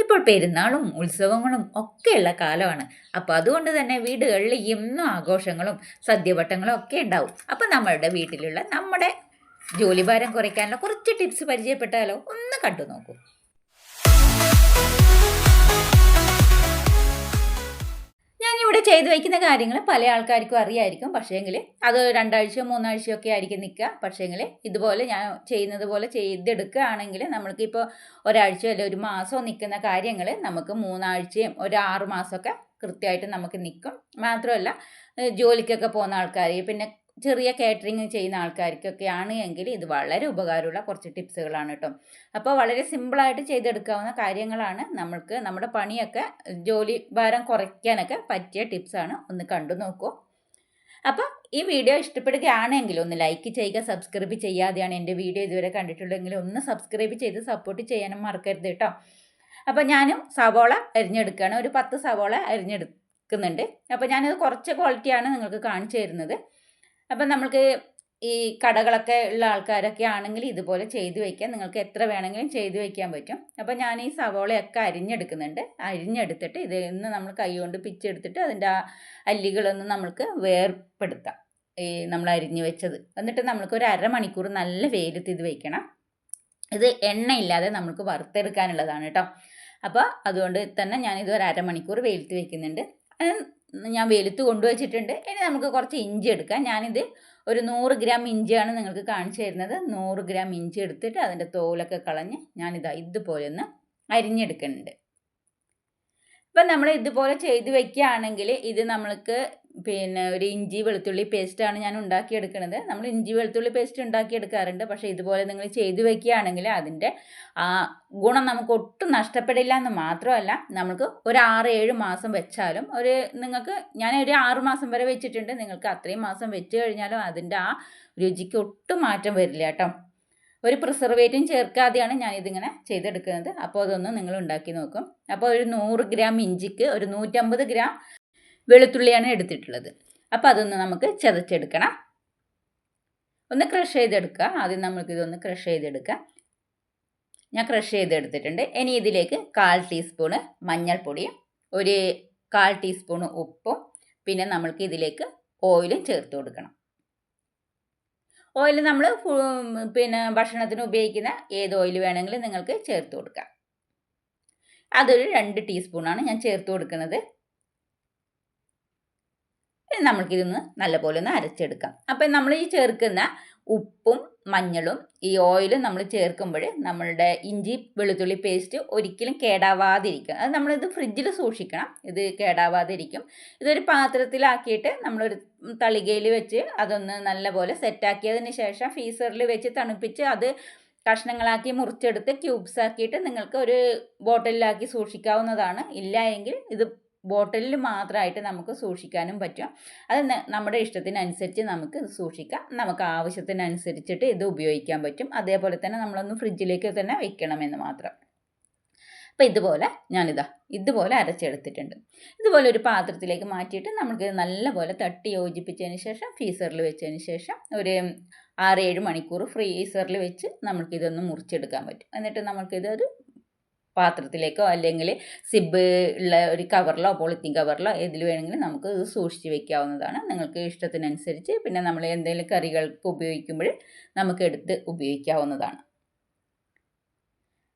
ഇപ്പോൾ പെരുന്നാളും ഉത്സവങ്ങളും ഒക്കെയുള്ള കാലമാണ്. അപ്പോൾ അതുകൊണ്ട് തന്നെ വീടുകളിൽ എന്നും ആഘോഷങ്ങളും സദ്യവട്ടങ്ങളും ഒക്കെ ഉണ്ടാവും. അപ്പോൾ നമ്മളുടെ വീട്ടിലുള്ള നമ്മുടെ ജോലിഭാരം കുറയ്ക്കാനുള്ള കുറച്ച് ടിപ്സ് പരിചയപ്പെട്ടാലോ? ഒന്ന് കണ്ടു നോക്കൂ. ഞാനിവിടെ ചെയ്തു വയ്ക്കുന്ന കാര്യങ്ങൾ പല ആൾക്കാർക്കും അറിയായിരിക്കും. പക്ഷേങ്കിൽ അത് 2 ആഴ്ചയോ 3 ആഴ്ചയോ ഒക്കെ ആയിരിക്കും നിൽക്കുക. പക്ഷേങ്കിൽ ഇതുപോലെ ഞാൻ ചെയ്യുന്നത് പോലെ ചെയ്തെടുക്കുകയാണെങ്കിൽ നമ്മൾക്കിപ്പോൾ ഒരാഴ്ചയോ അല്ലെങ്കിൽ ഒരു മാസമോ നിൽക്കുന്ന കാര്യങ്ങൾ നമുക്ക് 3 ആഴ്ചയും ഒരു 6 മാസമൊക്കെ കൃത്യമായിട്ട് നമുക്ക് നിൽക്കും. മാത്രമല്ല ജോലിക്കൊക്കെ പോകുന്ന ആൾക്കാർ, പിന്നെ ചെറിയ കാറ്ററിങ് ചെയ്യുന്ന ആൾക്കാർക്കൊക്കെയാണ് എങ്കിൽ ഇത് വളരെ ഉപകാരമുള്ള കുറച്ച് ടിപ്സുകളാണ് കേട്ടോ. അപ്പോൾ വളരെ സിമ്പിളായിട്ട് ചെയ്തെടുക്കാവുന്ന കാര്യങ്ങളാണ്. നമ്മൾക്ക് നമ്മുടെ പണിയൊക്കെ ജോലി ഭാരം കുറയ്ക്കാനൊക്കെ പറ്റിയ ടിപ്സാണ്. ഒന്ന് കണ്ടു നോക്കൂ. അപ്പോൾ ഈ വീഡിയോ ഇഷ്ടപ്പെടുകയാണെങ്കിൽ ഒന്ന് ലൈക്ക് ചെയ്യുക. സബ്സ്ക്രൈബ് ചെയ്യാതെയാണ് എൻ്റെ വീഡിയോ ഇതുവരെ കണ്ടിട്ടുള്ളതെങ്കിൽ ഒന്ന് സബ്സ്ക്രൈബ് ചെയ്ത് സപ്പോർട്ട് ചെയ്യാനും മറക്കരുത് കേട്ടോ. അപ്പോൾ ഞാനും സവോള അരിഞ്ഞെടുക്കുകയാണ്. ഒരു 10 സവോള അരിഞ്ഞെടുക്കുന്നുണ്ട്. അപ്പോൾ ഞാനത് കുറച്ച് ക്വാളിറ്റിയാണ് നിങ്ങൾക്ക് കാണിച്ചു തരുന്നത്. അപ്പം നമ്മൾക്ക് ഈ കടകളൊക്കെ ഉള്ള ആൾക്കാരൊക്കെ ആണെങ്കിൽ ഇതുപോലെ ചെയ്തു വയ്ക്കാം. നിങ്ങൾക്ക് എത്ര വേണമെങ്കിലും ചെയ്തു വയ്ക്കാൻ പറ്റും. അപ്പോൾ ഞാൻ ഈ സവോളയൊക്കെ അരിഞ്ഞെടുക്കുന്നുണ്ട്. അരിഞ്ഞെടുത്തിട്ട് ഇതിൽ നിന്ന് നമ്മൾ കൈ കൊണ്ട് പിച്ചെടുത്തിട്ട് അതിൻ്റെ ആ അല്ലികളൊന്നും നമ്മൾക്ക് വേർപ്പെടുത്താം, ഈ നമ്മൾ അരിഞ്ഞു വെച്ചത്. എന്നിട്ട് നമ്മൾക്ക് ഒരു അരമണിക്കൂർ നല്ല വെയിലത്ത് ഇത് വയ്ക്കണം. ഇത് എണ്ണയില്ലാതെ നമുക്ക് വറുത്തെടുക്കാനുള്ളതാണ് കേട്ടോ. അപ്പോൾ അതുകൊണ്ട് തന്നെ ഞാനിത് ഒരു അരമണിക്കൂർ വെയിലത്ത് വയ്ക്കുന്നുണ്ട്. ഞാൻ വെയിലത്ത് കൊണ്ടുവച്ചിട്ടുണ്ട്. ഇനി നമുക്ക് കുറച്ച് ഇഞ്ചി എടുക്കാം. ഞാനിത് ഒരു 100 ഗ്രാം ഇഞ്ചിയാണ് നിങ്ങൾക്ക് കാണിച്ചു തരുന്നത്. 100 ഗ്രാം ഇഞ്ചി എടുത്തിട്ട് അതിൻ്റെ തോലൊക്കെ കളഞ്ഞ് ഞാനിതാ ഇതുപോലെ ഒന്ന് അരിഞ്ഞെടുക്കുന്നുണ്ട്. ഇപ്പം നമ്മൾ ഇതുപോലെ ചെയ്ത് വെക്കുകയാണെങ്കിൽ ഇത് നമ്മൾക്ക് പിന്നെ ഒരു ഇഞ്ചി വെളുത്തുള്ളി പേസ്റ്റാണ് ഞാൻ ഉണ്ടാക്കിയെടുക്കുന്നത്. നമ്മൾ ഇഞ്ചി വെളുത്തുള്ളി പേസ്റ്റ് ഉണ്ടാക്കിയെടുക്കാറുണ്ട്. പക്ഷേ ഇതുപോലെ നിങ്ങൾ ചെയ്ത് വെക്കുകയാണെങ്കിൽ അതിൻ്റെ ആ ഗുണം നമുക്ക് ഒട്ടും നഷ്ടപ്പെടില്ല എന്ന് മാത്രമല്ല, നമുക്ക് ഒരു 6-7 മാസം വെച്ചാലും നിങ്ങൾക്ക് ഞാനൊരു 6 മാസം വരെ വെച്ചിട്ടുണ്ട്. നിങ്ങൾക്ക് അത്രയും മാസം വെച്ച് കഴിഞ്ഞാലും അതിൻ്റെ ആ രുചിക്ക് ഒട്ടും മാറ്റം വരില്ല കേട്ടോ. ഒരു പ്രിസർവേറ്റീവും ചേർക്കാതെയാണ് ഞാനിതിങ്ങനെ ചെയ്തെടുക്കുന്നത്. അപ്പോൾ അതൊന്ന് നിങ്ങൾ ഉണ്ടാക്കി നോക്കും. അപ്പോൾ ഒരു 100 ഗ്രാം ഇഞ്ചിക്ക് ഒരു 150 ഗ്രാം വെളുത്തുള്ളിയാണ് എടുത്തിട്ടുള്ളത്. അപ്പോൾ അതൊന്ന് നമുക്ക് ചതച്ചെടുക്കണം. ഒന്ന് ക്രഷ് ചെയ്തെടുക്കുക. ആദ്യം നമുക്കിതൊന്ന് ക്രഷ് ചെയ്തെടുക്കാം. ഞാൻ ക്രഷ് ചെയ്തെടുത്തിട്ടുണ്ട്. ഇനി ഇതിലേക്ക് 1/4 ടീസ്പൂണ് മഞ്ഞൾപ്പൊടിയും ഒരു 1/4 ടീസ്പൂണ് ഉപ്പും പിന്നെ നമ്മൾക്ക് ഇതിലേക്ക് ഓയിലും ചേർത്ത് കൊടുക്കണം. ഓയിൽ നമ്മൾ പിന്നെ ഭക്ഷണത്തിന് ഉപയോഗിക്കുന്ന ഏത് ഓയിൽ വേണമെങ്കിലും നിങ്ങൾക്ക് ചേർത്ത് കൊടുക്കാം. അതൊരു 2 ടീസ്പൂണാണ് ഞാൻ ചേർത്ത് കൊടുക്കുന്നത്. നമ്മൾക്കിതൊന്ന് നല്ലപോലെ ഒന്ന് അരച്ചെടുക്കാം. അപ്പം നമ്മൾ ഈ ചേർക്കുന്ന ഉപ്പും മഞ്ഞളും ഈ ഓയിലും നമ്മൾ ചേർക്കുമ്പോൾ നമ്മളുടെ ഇഞ്ചി വെളുത്തുള്ളി പേസ്റ്റ് ഒരിക്കലും കേടാവാതിരിക്കും. അത് നമ്മളിത് ഫ്രിഡ്ജിൽ സൂക്ഷിക്കണം. ഇത് കേടാവാതിരിക്കും. ഇതൊരു പാത്രത്തിലാക്കിയിട്ട് നമ്മളൊരു തളികയിൽ വെച്ച് അതൊന്ന് നല്ലപോലെ സെറ്റാക്കിയതിന് ശേഷം ഫ്രീസറിൽ വെച്ച് തണുപ്പിച്ച് അത് കഷ്ണങ്ങളാക്കി മുറിച്ചെടുത്ത് ക്യൂബ്സ് ആക്കിയിട്ട് നിങ്ങൾക്ക് ഒരു ബോട്ടിലാക്കി സൂക്ഷിക്കാവുന്നതാണ്. ഇല്ല എങ്കിൽ ഇത് ബോട്ടിലിൽ മാത്രമായിട്ട് നമുക്ക് സൂക്ഷിക്കാനും പറ്റും. അത് നമ്മുടെ ഇഷ്ടത്തിനനുസരിച്ച് നമുക്ക് ഇത് സൂക്ഷിക്കാം. നമുക്ക് ആവശ്യത്തിനനുസരിച്ചിട്ട് ഇത് ഉപയോഗിക്കാൻ പറ്റും. അതേപോലെ തന്നെ നമ്മളൊന്ന് ഫ്രിഡ്ജിലേക്ക് തന്നെ വെക്കണമെന്ന് മാത്രം. അപ്പോൾ ഇതുപോലെ അരച്ചെടുത്തിട്ടുണ്ട്. ഇതുപോലെ ഒരു പാത്രത്തിലേക്ക് മാറ്റിയിട്ട് നമുക്ക് നല്ലപോലെ തട്ടി യോജിപ്പിച്ചതിന് ശേഷം ഫ്രീസറിൽ വെച്ചതിന് ശേഷം ഒരു 6-7 മണിക്കൂർ ഫ്രീസറിൽ വെച്ച് നമുക്കിതൊന്ന് മുറിച്ചെടുക്കാൻ പറ്റും. എന്നിട്ട് നമുക്കിതൊരു പാത്രത്തിലേക്കോ അല്ലെങ്കിൽ സിബ് ഉള്ള ഒരു കവറിലോ പോളിത്തീൻ കവറിലോ ഏതിൽ വേണമെങ്കിലും നമുക്ക് ഇത് സൂക്ഷിച്ച് വെക്കാവുന്നതാണ്. നിങ്ങൾക്ക് ഇഷ്ടത്തിനനുസരിച്ച് പിന്നെ നമ്മൾ എന്തെങ്കിലും കറികൾക്ക് ഉപയോഗിക്കുമ്പോൾ നമുക്ക് എടുത്ത് ഉപയോഗിക്കാവുന്നതാണ്.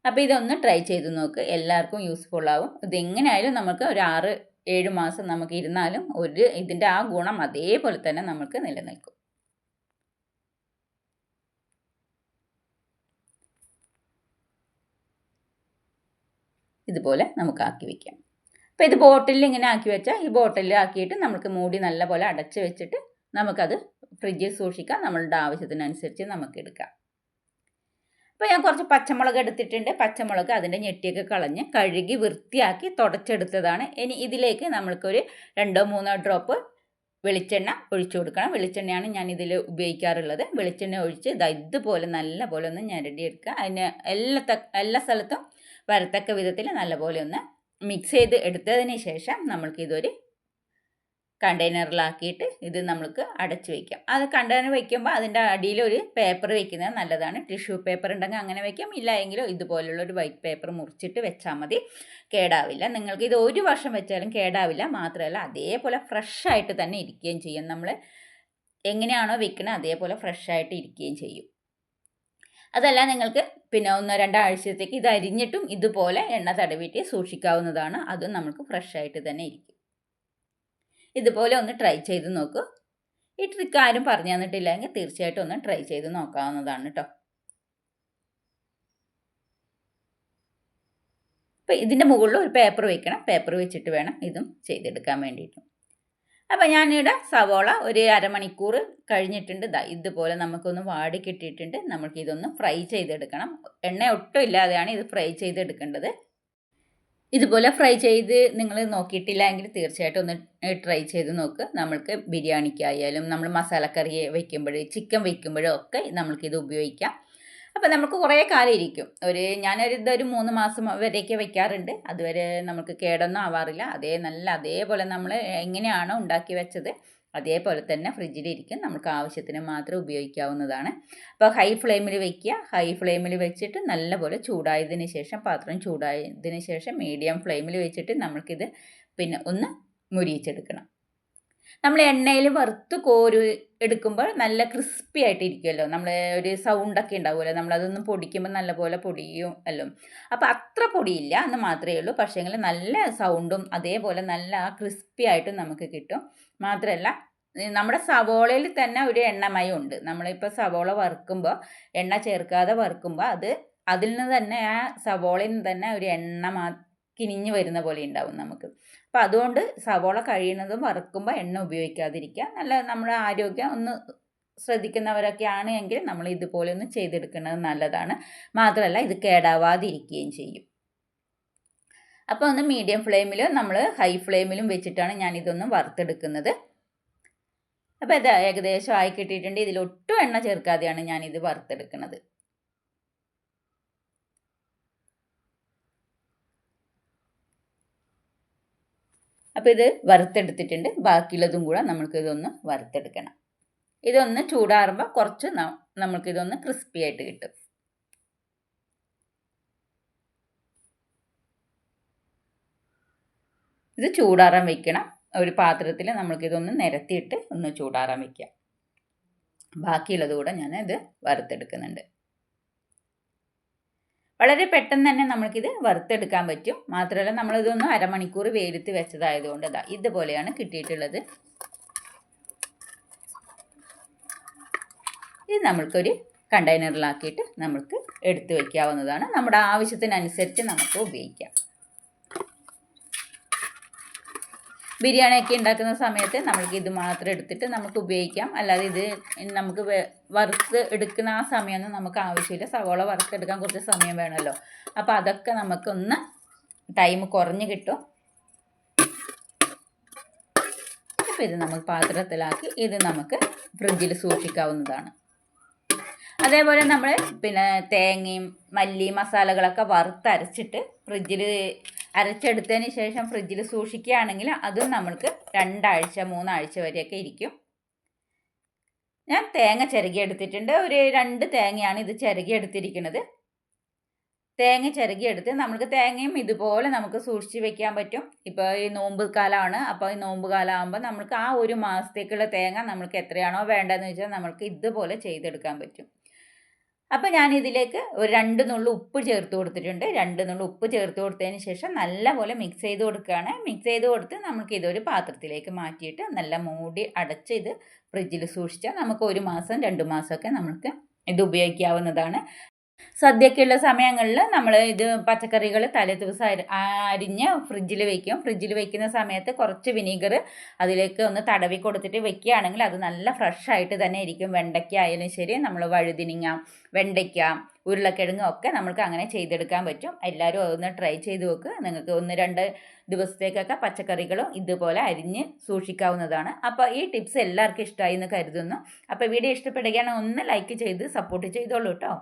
അപ്പോൾ ഇതൊന്ന് ട്രൈ ചെയ്ത് നോക്ക്. എല്ലാവർക്കും യൂസ്ഫുൾ ആവും. ഇതെങ്ങനെയായാലും നമുക്ക് ഒരു 6-7 മാസം നമുക്ക് ഇരുന്നാലും ഇതിൻ്റെ ആ ഗുണം അതേപോലെ തന്നെ നമുക്ക് നിലനിൽക്കും. ഇതുപോലെ നമുക്ക് ആക്കി വയ്ക്കാം. അപ്പോൾ ഇത് ബോട്ടിലിൽ ഇങ്ങനെ ആക്കി വെച്ചാൽ ഈ ബോട്ടിലിൽ ആക്കിയിട്ട് നമുക്ക് മൂടി നല്ലപോലെ അടച്ച് വെച്ചിട്ട് നമുക്കത് ഫ്രിഡ്ജിൽ സൂക്ഷിക്കാം. നമ്മളുടെ ആവശ്യത്തിനനുസരിച്ച് നമുക്ക് എടുക്കാം. അപ്പോൾ ഞാൻ കുറച്ച് പച്ചമുളക് എടുത്തിട്ടുണ്ട്. പച്ചമുളക് അതിൻ്റെ ഞെട്ടിയൊക്കെ കളഞ്ഞ് കഴുകി വൃത്തിയാക്കി തുടച്ചെടുത്തതാണ്. ഇനി ഇതിലേക്ക് നമ്മൾക്കൊരു 2-3 ഡ്രോപ്പ് വെളിച്ചെണ്ണ ഒഴിച്ചു കൊടുക്കണം. വെളിച്ചെണ്ണയാണ് ഞാൻ ഇതിൽ ഉപയോഗിക്കാറുള്ളത്. വെളിച്ചെണ്ണ ഒഴിച്ച് ഇതുപോലെ നല്ലപോലെ ഒന്ന് ഞെരടിയെടുക്കുക. അതിന് എല്ലാ സ്ഥലത്തും വരത്തക്ക വിധത്തിൽ നല്ലപോലെ ഒന്ന് മിക്സ് ചെയ്ത് എടുത്തതിന് ശേഷം നമ്മൾക്കിതൊരു കണ്ടെയ്നറിലാക്കിയിട്ട് ഇത് നമുക്ക് അടച്ചു വയ്ക്കാം. അത് കണ്ടെയ്നർ വയ്ക്കുമ്പോൾ അതിൻ്റെ അടിയിൽ ഒരു പേപ്പർ വയ്ക്കുന്നത് നല്ലതാണ്. ടിഷ്യൂ പേപ്പർ ഉണ്ടെങ്കിൽ അങ്ങനെ വയ്ക്കാം, ഇല്ല എങ്കിലും ഇതുപോലുള്ളൊരു വൈറ്റ് പേപ്പർ മുറിച്ചിട്ട് വെച്ചാൽ മതി, കേടാവില്ല. നിങ്ങൾക്ക് ഇത് 1 വർഷം വെച്ചാലും കേടാവില്ല. മാത്രമല്ല അതേപോലെ ഫ്രഷായിട്ട് തന്നെ ഇരിക്കുകയും ചെയ്യും. നമ്മൾ എങ്ങനെയാണോ വെക്കുന്നത് അതേപോലെ ഫ്രഷായിട്ട് ഇരിക്കുകയും ചെയ്യും. അതല്ല നിങ്ങൾക്ക് പിന്നെ 1-2 ആഴ്ചത്തേക്ക് ഇത് അരിഞ്ഞിട്ടും ഇതുപോലെ എണ്ണ തടവിയിട്ട് സൂക്ഷിക്കാവുന്നതാണ്. അതും നമുക്ക് ഫ്രഷായിട്ട് തന്നെ ഇരിക്കും. ഇതുപോലെ ഒന്ന് ട്രൈ ചെയ്ത് നോക്കൂ. ഈ ട്രിക്ക് ആരും പറഞ്ഞു തന്നിട്ടില്ലെങ്കിൽ തീർച്ചയായിട്ടും ഒന്ന് ട്രൈ ചെയ്ത് നോക്കാവുന്നതാണ് കേട്ടോ. അപ്പോൾ ഇതിൻ്റെ മുകളിൽ ഒരു പേപ്പർ വയ്ക്കണം. പേപ്പർ വെച്ചിട്ട് വേണം ഇതും ചെയ്തെടുക്കാൻ വേണ്ടിയിട്ട്. അപ്പോൾ ഞാനിവിടെ സവോള ഒരു അരമണിക്കൂർ കഴിഞ്ഞിട്ടുണ്ട്. ഇതുപോലെ നമുക്കൊന്ന് വാടി കിട്ടിയിട്ടുണ്ട്. നമുക്കിതൊന്ന് ഫ്രൈ ചെയ്തെടുക്കണം. എണ്ണ ഒട്ടും ഇല്ലാതെയാണ് ഇത് ഫ്രൈ ചെയ്തെടുക്കേണ്ടത്. ഇതുപോലെ ഫ്രൈ ചെയ്ത് നിങ്ങൾ നോക്കിയിട്ടില്ല എങ്കിൽ തീർച്ചയായിട്ടും ഒന്ന് ട്രൈ ചെയ്ത് നോക്ക്. നമ്മൾക്ക് ബിരിയാണിക്കായാലും നമ്മൾ മസാലക്കറി വയ്ക്കുമ്പോഴും ചിക്കൻ വയ്ക്കുമ്പോഴും ഒക്കെ നമ്മൾക്കിത് ഉപയോഗിക്കാം. അപ്പോൾ നമുക്ക് കുറേ കാലം ഇരിക്കും. ഇതൊരു 3 മാസം വരെയൊക്കെ വയ്ക്കാറുണ്ട്. അതുവരെ നമുക്ക് കേടൊന്നും ആവാറില്ല. അതേപോലെ നമ്മൾ എങ്ങനെയാണോ ഉണ്ടാക്കി വെച്ചത് അതേപോലെ തന്നെ ഫ്രിഡ്ജിലിരിക്കും. നമുക്ക് ആവശ്യത്തിന് മാത്രം ഉപയോഗിക്കാവുന്നതാണ്. അപ്പോൾ ഹൈ ഫ്ലെയിമിൽ വയ്ക്കുക. ഹൈ ഫ്ലെയിമിൽ വെച്ചിട്ട് നല്ലപോലെ പാത്രം ചൂടായതിന് ശേഷം മീഡിയം ഫ്ലെയിമിൽ വെച്ചിട്ട് നമുക്കിത് പിന്നെ ഒന്ന് മുരിയിച്ചെടുക്കണം. നമ്മൾ എണ്ണയിൽ വറുത്ത് എടുക്കുമ്പോൾ നല്ല ക്രിസ്പി ആയിട്ടിരിക്കുമല്ലോ. നമ്മൾ ഒരു സൗണ്ടൊക്കെ ഉണ്ടാവുമല്ലോ, നമ്മളതൊന്നും പൊടിക്കുമ്പോൾ നല്ലപോലെ പൊടിയും അല്ലോ. അപ്പോൾ അത്ര പൊടിയില്ല എന്ന് മാത്രമേ ഉള്ളൂ. പക്ഷേങ്കിൽ നല്ല സൗണ്ടും അതേപോലെ നല്ല ക്രിസ്പി ആയിട്ടും നമുക്ക് കിട്ടും. മാത്രമല്ല നമ്മുടെ സവോളയിൽ തന്നെ ഒരു എണ്ണമയം ഉണ്ട്. നമ്മളിപ്പോൾ സവോള വറുക്കുമ്പോൾ എണ്ണ ചേർക്കാതെ വറുക്കുമ്പോൾ അതിൽ നിന്ന് തന്നെ ആ സവോളയിൽ നിന്ന് തന്നെ ഒരു കിനിഞ്ഞ് വരുന്ന പോലെ ഉണ്ടാവും നമുക്ക്. അപ്പോൾ അതുകൊണ്ട് സവോള കഴിയുന്നതും വറുക്കുമ്പോൾ എണ്ണ ഉപയോഗിക്കാതിരിക്കുക. നമ്മുടെ ആരോഗ്യം ഒന്ന് ശ്രദ്ധിക്കുന്നവരൊക്കെ ആണെങ്കിൽ നമ്മൾ ഇതുപോലെ ഒന്ന് ചെയ്തെടുക്കുന്നത് നല്ലതാണ്. മാത്രമല്ല ഇത് കേടാവാതിരിക്കുകയും ചെയ്യും. അപ്പോൾ ഒന്ന് മീഡിയം ഫ്ലെയിമിലും നമ്മൾ ഹൈ ഫ്ലെയിമിലും വെച്ചിട്ടാണ് ഞാനിതൊന്ന് വറുത്തെടുക്കുന്നത്. അപ്പോൾ ഇത് ഏകദേശം ആയി കിട്ടിയിട്ടുണ്ട്. ഇതിലൊട്ടും എണ്ണ ചേർക്കാതെയാണ് ഞാനിത് വറുത്തെടുക്കുന്നത്. അപ്പോൾ ഇത് വറുത്തെടുത്തിട്ടുണ്ട്. ബാക്കിയുള്ളതും കൂടെ നമുക്കിതൊന്ന് വറുത്തെടുക്കണം. ഇതൊന്ന് ചൂടാറുമ്പോൾ കുറച്ച് നമുക്കിതൊന്ന് ക്രിസ്പി ആയിട്ട് കിട്ടും. ഇത് ചൂടാറാൻ വയ്ക്കണം. ഒരു പാത്രത്തിൽ നമുക്കിതൊന്ന് നിരത്തിയിട്ട് ഒന്ന് ചൂടാറാൻ വയ്ക്കാം. ബാക്കിയുള്ളത് കൂടെ ഞാനിത് വറുത്തെടുക്കുന്നുണ്ട്. വളരെ പെട്ടെന്ന് തന്നെ നമുക്കിത് വറുത്തെടുക്കാൻ പറ്റും. മാത്രമല്ല നമ്മളിതൊന്ന് അരമണിക്കൂർ വെയിലത്ത് വെച്ചതായതുകൊണ്ട് ഇതുപോലെയാണ് കിട്ടിയിട്ടുള്ളത്. ഇത് നമ്മൾക്കൊരു കണ്ടെയ്നറിലാക്കിയിട്ട് നമുക്ക് എടുത്തു വയ്ക്കാവുന്നതാണ്. നമ്മുടെ ആവശ്യത്തിനനുസരിച്ച് നമുക്ക് ഉപയോഗിക്കാം. ബിരിയാണിയൊക്കെ ഉണ്ടാക്കുന്ന സമയത്ത് നമ്മൾക്ക് ഇത് മാത്രം എടുത്തിട്ട് നമുക്ക് ഉപയോഗിക്കാം. അല്ലാതെ ഇത് നമുക്ക് വറുത്ത് എടുക്കുന്ന ആ സമയമൊന്നും നമുക്ക് ആവശ്യമില്ല. സവോള വറുത്തെടുക്കാൻ കുറച്ച് സമയം വേണമല്ലോ. അപ്പോൾ അതൊക്കെ നമുക്കൊന്ന് ടൈം കുറഞ്ഞ് കിട്ടും. അപ്പോൾ ഇത് നമുക്ക് പാത്രത്തിലാക്കി ഇത് നമുക്ക് ഫ്രിഡ്ജിൽ സൂക്ഷിക്കാവുന്നതാണ്. അതേപോലെ നമ്മൾ തേങ്ങയും മല്ലി മസാലകളൊക്കെ വറുത്തരച്ചിട്ട് അരച്ചെടുത്തതിന് ശേഷം ഫ്രിഡ്ജിൽ സൂക്ഷിക്കുകയാണെങ്കിൽ അതും നമ്മൾക്ക് 2 ആഴ്ച 3 ആഴ്ച വരെയൊക്കെ ഇരിക്കും. ഞാൻ തേങ്ങ ചിരകി എടുത്തിട്ടുണ്ട്. ഒരു 2 തേങ്ങയാണ് ഇത് ചിരകി എടുത്തിരിക്കുന്നത്. തേങ്ങ ചിരകിയെടുത്ത് നമുക്ക് തേങ്ങയും ഇതുപോലെ നമുക്ക് സൂക്ഷിച്ച് വെക്കാൻ പറ്റും. ഇപ്പോൾ ഈ നോമ്പ് കാലമാണ്. അപ്പോൾ ഈ നോമ്പ് കാലമാകുമ്പോൾ നമുക്ക് ആ 1 മാസത്തേക്കുള്ള തേങ്ങ നമുക്ക് എത്രയാണോ വേണ്ടതെന്ന് വെച്ചാൽ നമുക്ക് ഇതുപോലെ ചെയ്തെടുക്കാൻ പറ്റും. അപ്പോൾ ഞാനിതിലേക്ക് ഒരു 2 നുള്ളു ഉപ്പ് ചേർത്ത് കൊടുത്തിട്ടുണ്ട്. 2 നുള്ളു ഉപ്പ് ചേർത്ത് കൊടുത്തതിന് ശേഷം നല്ലപോലെ മിക്സ് ചെയ്ത് കൊടുക്കുകയാണ്. മിക്സ് ചെയ്ത് കൊടുത്ത് നമുക്കിതൊരു പാത്രത്തിലേക്ക് മാറ്റിയിട്ട് നല്ല മൂടി അടച്ച് ഇത് ഫ്രിഡ്ജിൽ സൂക്ഷിച്ചാൽ നമുക്ക് 1 മാസം 2 മാസമൊക്കെ നമുക്ക് ഇത് ഉപയോഗിക്കാവുന്നതാണ്. സദ്യക്കുള്ള സമയങ്ങളിൽ നമ്മൾ ഇത് പച്ചക്കറികൾ തലേദിവസം അരിഞ്ഞ് ഫ്രിഡ്ജിൽ വയ്ക്കും. ഫ്രിഡ്ജിൽ വയ്ക്കുന്ന സമയത്ത് കുറച്ച് വിനീഗർ അതിലേക്ക് ഒന്ന് തടവി കൊടുത്തിട്ട് വെക്കുകയാണെങ്കിൽ അത് നല്ല ഫ്രഷായിട്ട് തന്നെ ഇരിക്കും. വെണ്ടയ്ക്ക ആയാലും ശരി, നമ്മൾ വഴുതിനിങ്ങ, വെണ്ടയ്ക്ക, ഉരുളക്കിഴങ്ങ് ഒക്കെ നമുക്ക് അങ്ങനെ ചെയ്തെടുക്കാൻ പറ്റും. എല്ലാവരും ഒന്ന് ട്രൈ ചെയ്ത് നോക്ക്. നിങ്ങൾക്ക് 1-2 ദിവസത്തേക്കൊക്കെ പച്ചക്കറികളും ഇതുപോലെ അരിഞ്ഞ് സൂക്ഷിക്കാവുന്നതാണ്. അപ്പോൾ ഈ ടിപ്സ് എല്ലാവർക്കും ഇഷ്ടമായി എന്ന് കരുതുന്നു. അപ്പോൾ വീഡിയോ ഇഷ്ടപ്പെടുകയാണെങ്കിൽ ഒന്ന് ലൈക്ക് ചെയ്ത് സപ്പോർട്ട് ചെയ്തോളൂ കേട്ടോ.